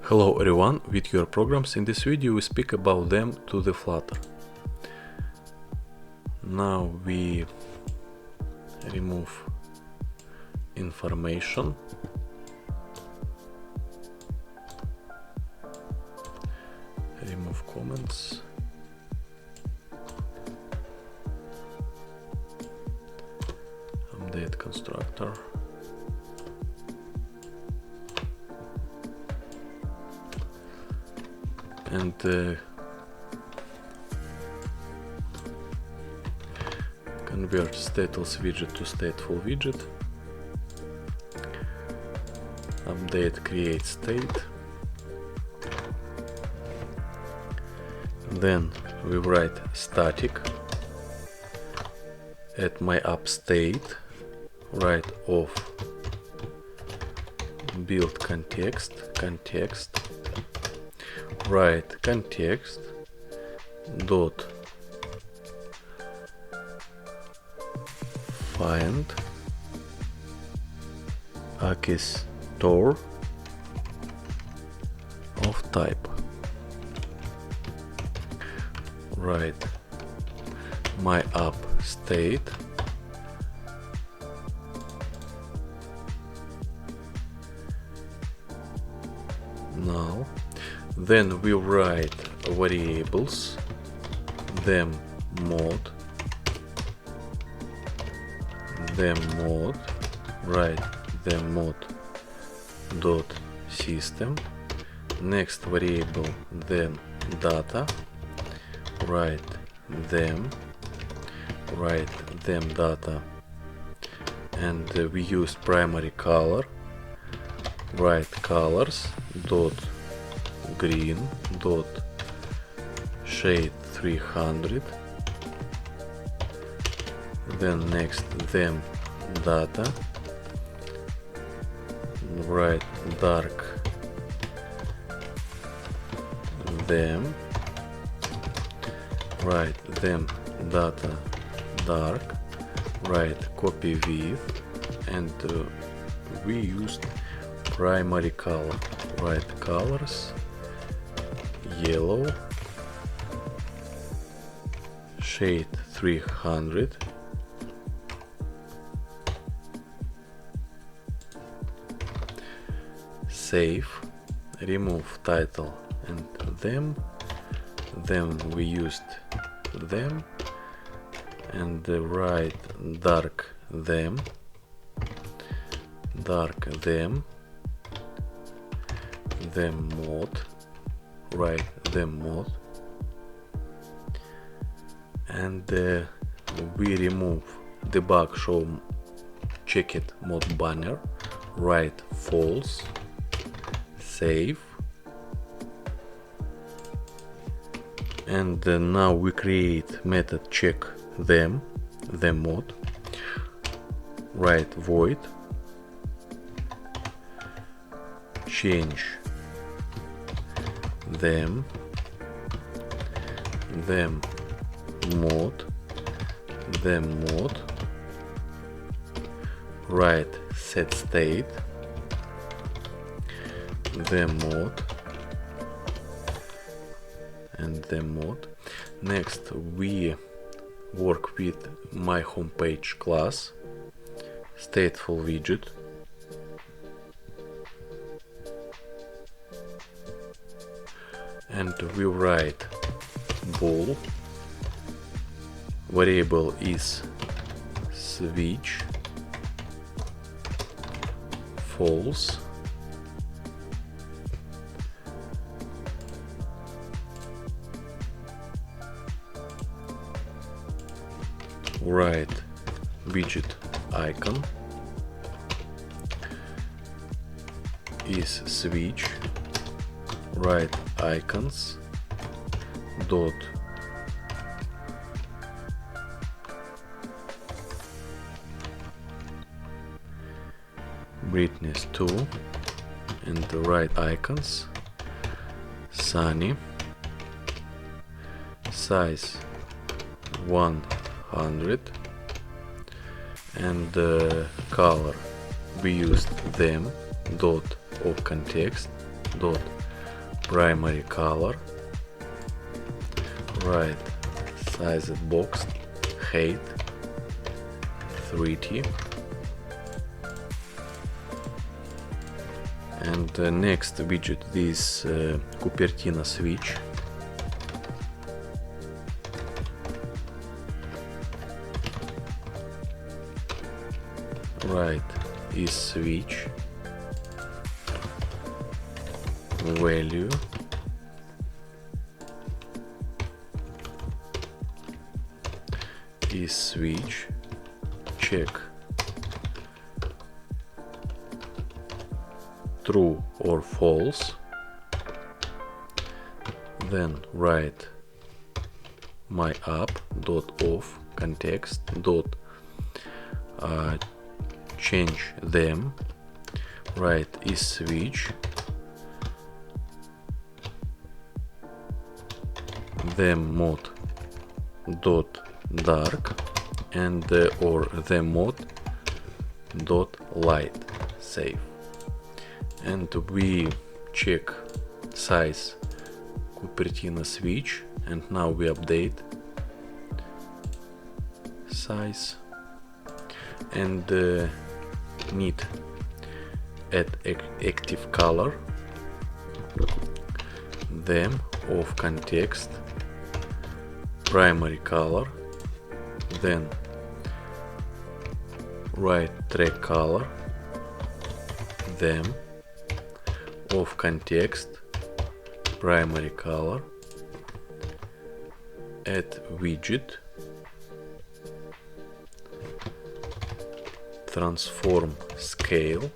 Hello everyone, with your programs. In this video we speak about them to the Flutter. Now we remove information, remove comments, update constructor, and convert stateless widget to stateful widget, update create state, then we write static at my app state, write of build context, write context dot find store of type, write my app state now. Then we write variables, them mode, write them mode dot system, next variable them data, write them data, and we use primary color, write colors dot green dot shade 300, then next them data, write dark them, write them data dark, write copy width, and we used primary color, write colors yellow shade 300, save, remove title and them, then we used them, and write dark them, them mode, write them mode, and we remove debug show checked mode banner, write false, save, and now we create method check them mode, write void, change them mode, write set state, them mode, and them mode. Next we work with my homepage class, stateful widget, and we write bool, variable is switch false, write widget icon is switch, write icons dot brightness 2, and write icons sunny, size 100, and color we used them dot of context dot primary color, right sized box, height 30, and next widget this Cupertino switch. Right is switch, value, is switch, check true or false, then write my app dot off context dot change them, right is switch, them mode dot dark and or them mode dot light, save, and we check size Cupertino switch, and now we update size and need add active color, them of context, primary color, then right track color, them of context, primary color, add widget, transform scale,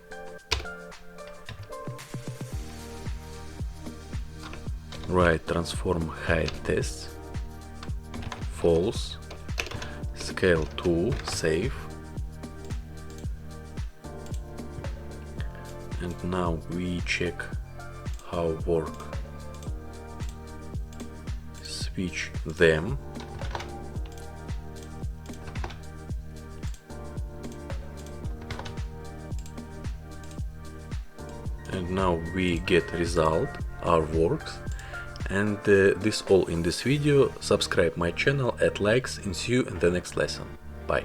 right transform height tests, false, scale to, save, and now we check how work, switch them, and now we get result, our works, and this all in this video. Subscribe my channel, add likes, and see you in the next lesson. Bye.